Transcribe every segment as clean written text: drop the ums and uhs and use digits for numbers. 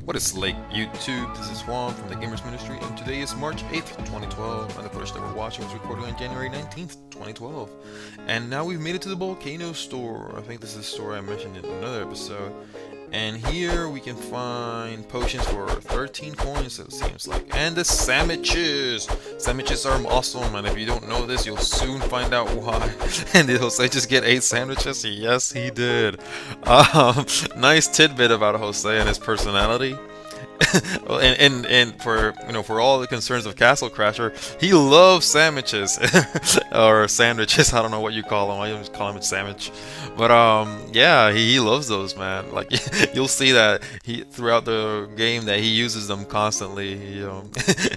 What is Lake YouTube? This is Juan from the Gamers Ministry, and today is March 8th, 2012, and the footage that we're watching was recorded on January 19th, 2012. And now we've made it to the Volcano store. I think this is the store I mentioned in another episode. And here we can find potions for 13 coins, it seems like. And the sandwiches! Sandwiches are awesome, and if you don't know this, you'll soon find out why. And did Jose just get 8 sandwiches? Yes, he did. Nice tidbit about Jose and his personality. and for all the concerns of Castle Crasher, he loves sandwiches or sandwiches. I don't know what you call them. I just call him a sandwich. But yeah, he loves those, man. Like you'll see that he throughout the game that he uses them constantly.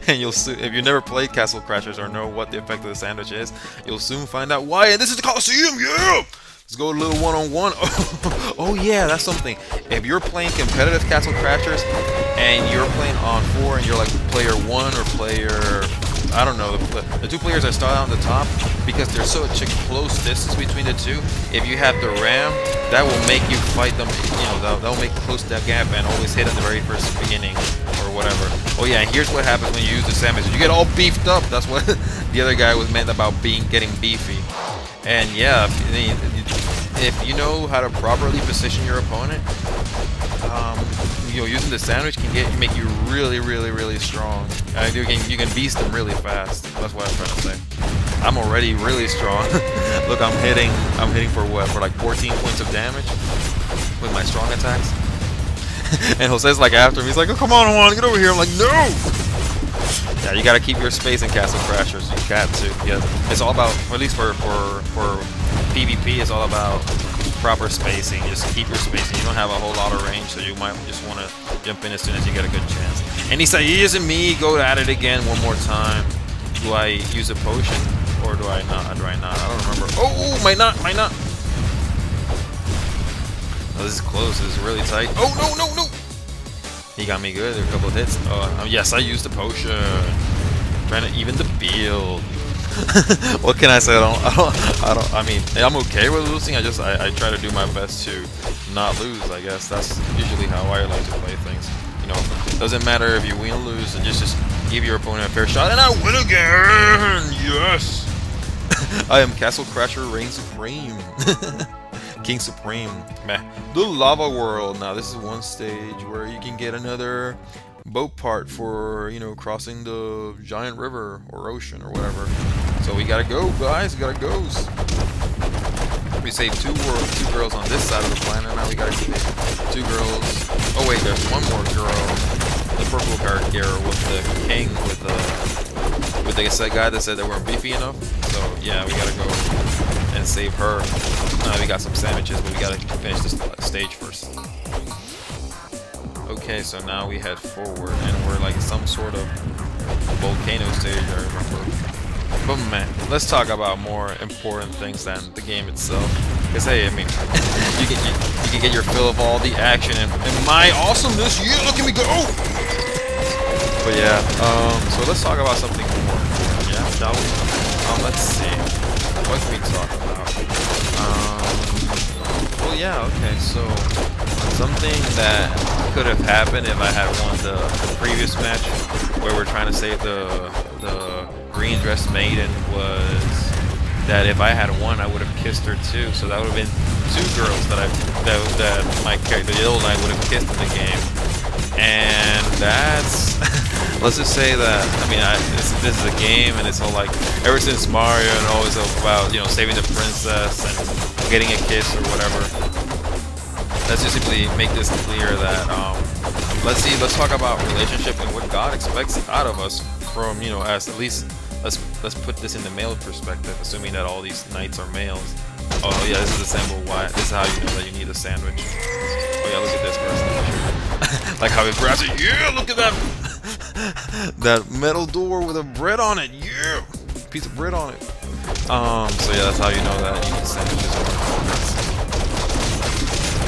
And you'll see if you never played Castle Crashers or know what the effect of the sandwich is, you'll soon find out why. And this is the Coliseum, yeah. Let's go a little one-on-one. Oh yeah, that's something. If you're playing competitive Castle Crashers and you're playing on 4 and you're like player 1 or player, I don't know, the 2 players that start out on the top, because there's such a close distance between the 2, if you have the ram, that will make you fight them, that'll make close that gap and always hit at the very first beginning or whatever. Oh yeah, and here's what happens when you use the sandwich. You get all beefed up. That's what the other guy was meant about getting beefy. And yeah, if you know how to properly position your opponent, using the sandwich can make you really strong. You can beast them really fast. That's what I'm trying to say. I'm already really strong. Look, I'm hitting for what? For like 14 points of damage with my strong attacks. And Jose's like after him. He's like, "Oh, come on, Juan, get over here." I'm like, "No." Yeah, you gotta keep your space in Castle Crashers. You got to. Yeah, it's all about, or at least for PvP, it's all about proper spacing. Just keep your spacing. You don't have a whole lot of range, so you might just want to jump in as soon as you get a good chance. And Isaias and me go at it again one more time. Do I use a potion or do I not? I don't remember. Oh, might not. Oh, this is close. This is really tight. Oh no. He got me good. There are a couple of hits. Yes, I used the potion. Trying to even the field. What can I say? I mean, I'm okay with losing. I try to do my best to not lose. I guess that's usually how I like to play things. It doesn't matter if you win or lose, and just give your opponent a fair shot, and I win again. Yes. I am Castle Crasher, reign supreme. King Supreme. Meh. The Lava World. Now this is one stage where you can get another boat part for, crossing the giant river or ocean or whatever. So we gotta go, guys. We gotta go. We saved two girls on this side of the planet. Now we gotta save 2 girls. Oh wait, there's one more girl. The purple card girl with the king with the guy that said they weren't beefy enough. So yeah, we gotta go and save her. We got some sandwiches, but we gotta finish this stage first. Okay, so now we head forward, and we're like some sort of volcano stage, I remember. But man, let's talk about more important things than the game itself. Because hey, I mean, you can get your fill of all the action and my awesomeness. Yeah, look at me go! But yeah, so let's talk about something more important, yeah, shall we? Let's see. What can we talk about? Well, yeah, okay, so something that could have happened if I had won the previous match, where we're trying to save the green dress maiden, was that if I had won, I would have kissed her too. So that would have been 2 girls that my character, the old knight, would have kissed in the game. And that's let's just say that, I mean, this is a game, and it's all like, ever since Mario, and always about, saving the princess and getting a kiss or whatever. Let's just simply make this clear that, let's talk about relationship and what God expects out of us from, as at least, let's put this in the male perspective, assuming that all these knights are males. Oh yeah, this is the symbol why, this is how you know that you need a sandwich. Oh yeah, look at this person. Like how he grabs it. Yeah, look at that. That metal door with a bread on it. Yeah, piece of bread on it. So yeah, that's how you know that you need sandwiches.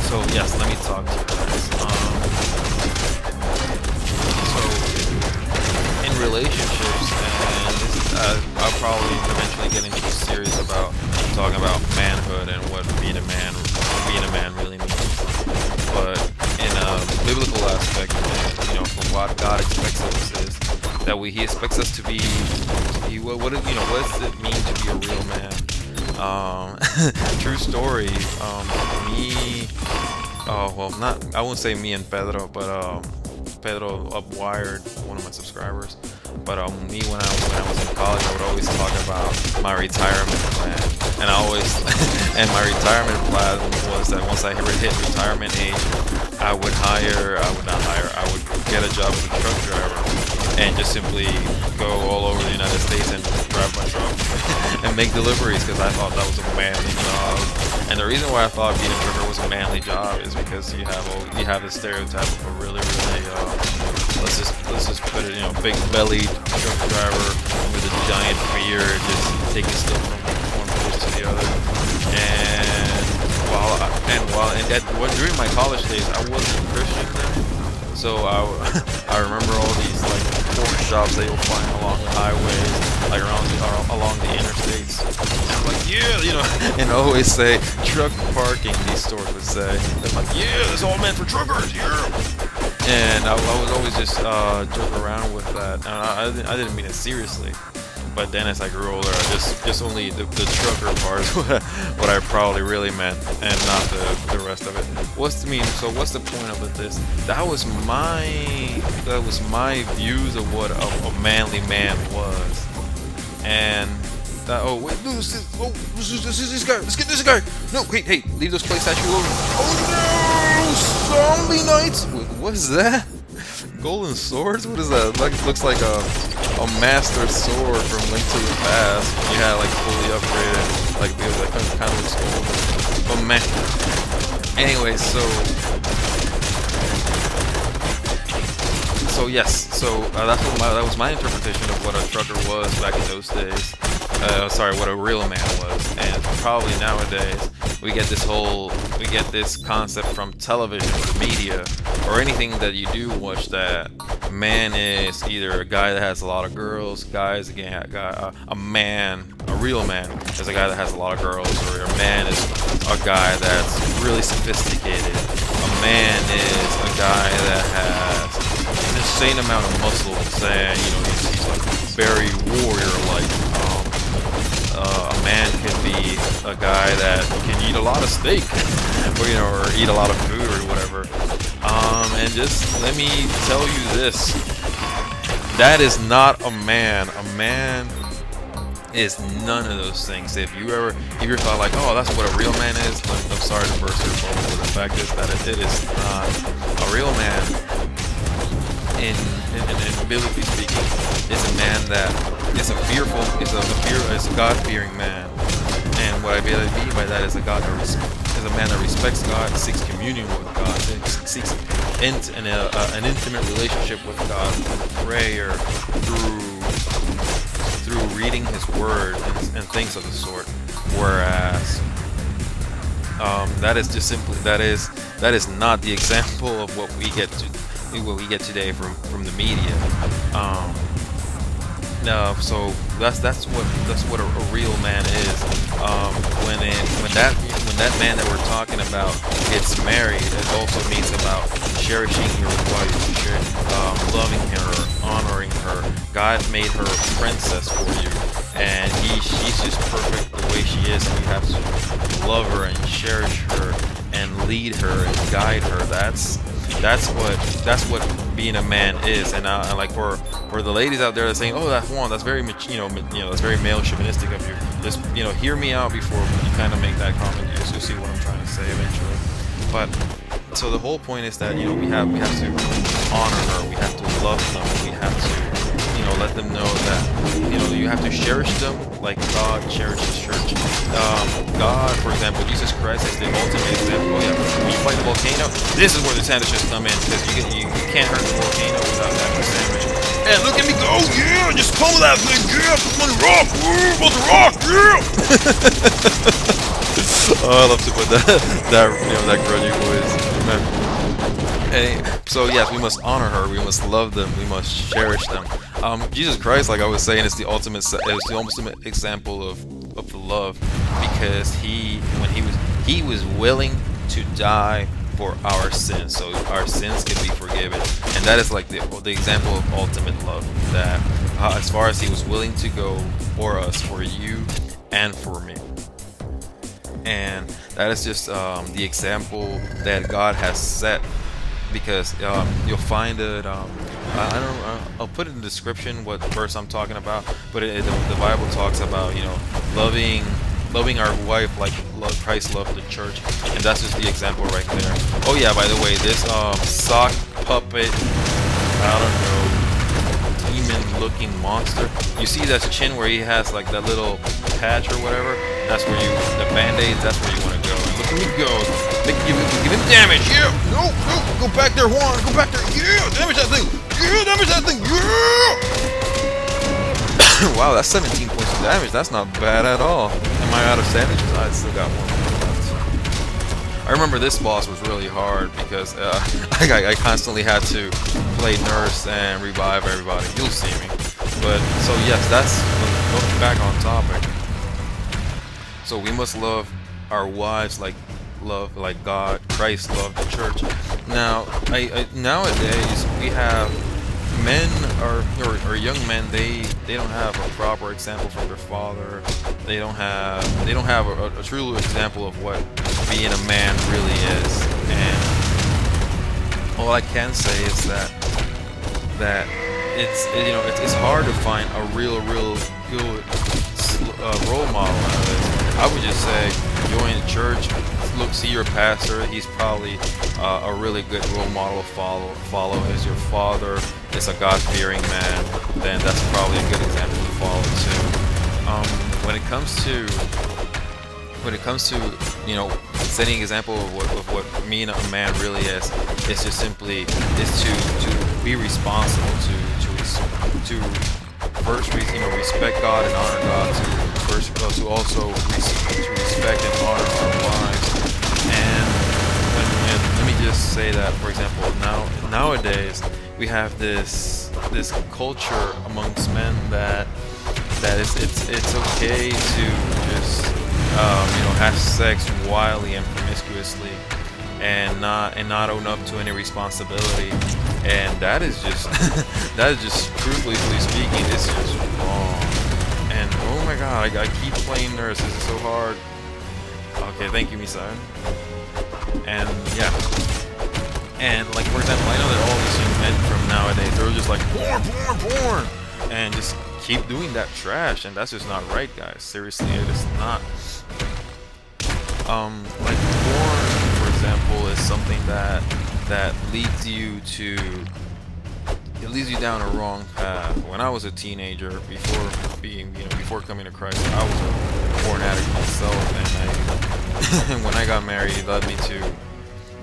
So yes, let me talk to you guys. So in relationships, and this, I'll probably eventually get into a series about talking about manhood and what being a man really means. But in a biblical aspect of things, what God expects of us is that He expects us to be. What does it mean to be a real man? True story. Me. Oh well, I won't say me and Pedro, but Pedro Upwired, one of my subscribers. But me when I was in college, I would always talk about my retirement plan, and and my retirement plan was that once I hit retirement age, I would get a job as a truck driver, and just simply go all over the United States and drive my truck and make deliveries, because I thought that was a manly job. And the reason why I thought being a trucker was a manly job is because you have the stereotype of a really let's just put it, big bellied truck driver with a giant beard just taking stuff from one place to the other. During my college days, I wasn't a Christian then, so I remember all these like pork shops that you'll find along the highways, like along the interstates. And I'm like, yeah, and I always say truck parking. These stores would say, they're like, yeah, this is all meant for truckers, yeah. And I was always just joke around with that, and I didn't mean it seriously. But then as I grew older, just only the trucker part is what I probably really meant, and not the rest of it. What's the point of this? That was my views of what a manly man was. And oh wait, no, this is this guy. Let's get this guy. No, hey, leave those clay statues alone. Oh no, zombie knights. What is that? Golden swords? What is that? Looks like a master sword from Link to the Past. You had like fully upgraded, like kind of looks old. But man. Anyway, so yes, that was my interpretation of what a trucker was back in those days. What a real man was. And probably nowadays we get this concept from television or media or anything that you do watch, that man is either a guy that has a lot of girls, a real man is a guy that has a lot of girls, or a man is a guy that's really sophisticated. A man is a guy that has an insane amount of muscles, and he's like very warrior-like. A man can be a guy that can eat a lot of steak, or eat a lot of food or whatever. And just let me tell you this: that is not a man. A man is none of those things. If you thought like, oh, that's what a real man is, I'm sorry to burst your bubble, but the fact is that it is not. A real man, in biblically speaking, is a man that is a God-fearing man. And what I mean by that is a man that respects God, seeks communion with God, seeks an intimate relationship with God through prayer, through reading His Word and things of the sort. Whereas that is not the example of what we get today from the media. No, so that's what a real man is. When that man that we're talking about gets married, it also means about cherishing your wife, loving her, honoring her. God made her a princess for you, and she's just perfect the way she is. And you have to love her and cherish her and lead her and guide her. That's what being a man is. And like for the ladies out there that are saying, oh, that's Juan, that's very that's very male chauvinistic of you. Just hear me out before you kind of make that comment. You'll see what I'm trying to say eventually. But so the whole point is that we have to honor her. We have to love them. We have to let them know that you have to cherish them like God cherishes church. God, for example, Jesus Christ is the ultimate example. When you fight the volcano, this is where the sandwiches come in, because you can't hurt the volcano without having a sandwich. And look at me go, yeah, just pummel that thing, yeah, put the rock, about the rock, yeah. Oh, I love to put that grungy voice. Man. So yes, we must honor her. We must love them. We must cherish them. Jesus Christ, like I was saying, is the ultimate example of the love, because he was willing to die for our sins, so our sins can be forgiven. And that is like the example of ultimate love, that as far as he was willing to go for us, for you and for me. And that is just the example that God has set, because you'll find it, I'll put it in the description what verse I'm talking about, but the Bible talks about, you know, loving our wife like Christ loved the church, and that's just the example right there. Oh yeah, by the way, this sock puppet, I don't know, demon-looking monster. You see that chin where he has like that little patch or whatever? That's where the band-aids. That's where you want to go. And look at me go! Give him damage! Yeah! No! Go back there, Juan! Go back there! Yeah! Damage that thing! Yeah! Damage that thing! Yeah! Wow, that's 17 points of damage. That's not bad at all. Am I out of sandwiches? I still got one left. I remember this boss was really hard because I constantly had to play nurse and revive everybody. You'll see me. But so yes, that's looking back on topic. So we must love our wives like God, Christ loved the church. Now, nowadays we have men or young men. They don't have a proper example from their father. They don't have a true example of what being a man really is. And all I can say is that it's hard to find a real good role model out of this. I would just say join the church, see your pastor. He's probably a really good role model to follow. As your father is a God-fearing man, then that's probably a good example to follow too. When it comes to you know, setting an example of what being a man really is, it's just simply to be responsible, to first, you know, respect God and honor God, to also respect and honor our wives. And let me just say that, for example, nowadays we have this culture amongst men that it's okay to just you know, have sex wildly and promiscuously and not own up to any responsibility. And that is just truthfully speaking, it's just wrong. And oh my god, I keep playing nurse. This is so hard. Okay, thank you, Misael. And yeah, and like, for example, I know that all these young men from nowadays, they're just like porn, and just keep doing that trash, and that's just not right, guys. Seriously, it is not. Like porn, for example, is something that leads you down a wrong path. When I was a teenager, before coming to Christ, I was a porn addict myself, and when I got married, it led me to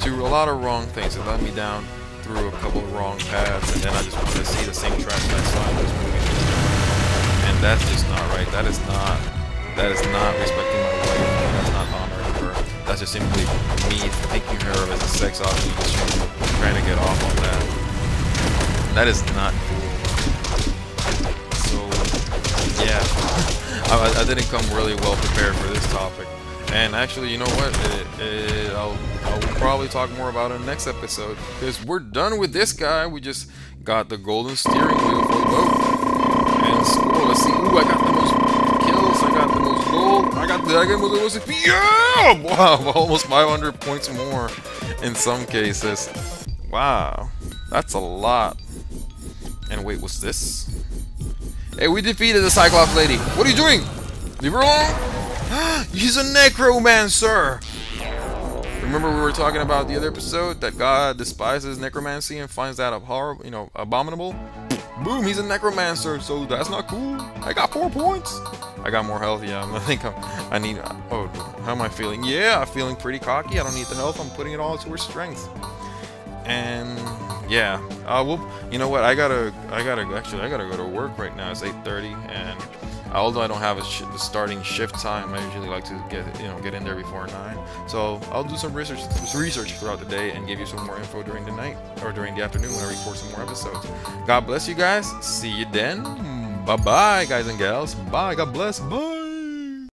a lot of wrong things. It led me down through a couple of wrong paths, and then I just wanted to see the same trash that I saw in those movies. And that's just not right. That is not respecting my wife. That's not honoring her. That's just simply me thinking her of as a sex object, just trying to get off on that. That is not cool. So yeah, I didn't come really well prepared for this topic. And actually, you know what? I'll probably talk more about it in the next episode, because we're done with this guy. We just got the golden steering wheel for the boat. And score. Let's see. Ooh, I got the most kills. I got the most gold. I got the most XP. Yeah! Wow, almost 500 points more in some cases. Wow, that's a lot. And wait, what's this? Hey, we defeated the Cyclops lady. What are you doing? Leave her alone. He's a necromancer. Remember we were talking about the other episode that God despises necromancy and finds that horrible, you know, abominable. Boom, he's a necromancer, so that's not cool. I got 4 points. I got more health. Yeah, I think I need. Oh, how am I feeling? Yeah, I'm feeling pretty cocky. I don't need the health. I'm putting it all towards strength. And yeah, you know what? I gotta go to work right now. It's 8:30, and although I don't have a starting shift time, I usually like to get in there before 9. So I'll do some research throughout the day and give you some more info during the night or during the afternoon when I record some more episodes. God bless you guys. See you then. Bye bye, guys and gals. Bye. God bless. Bye.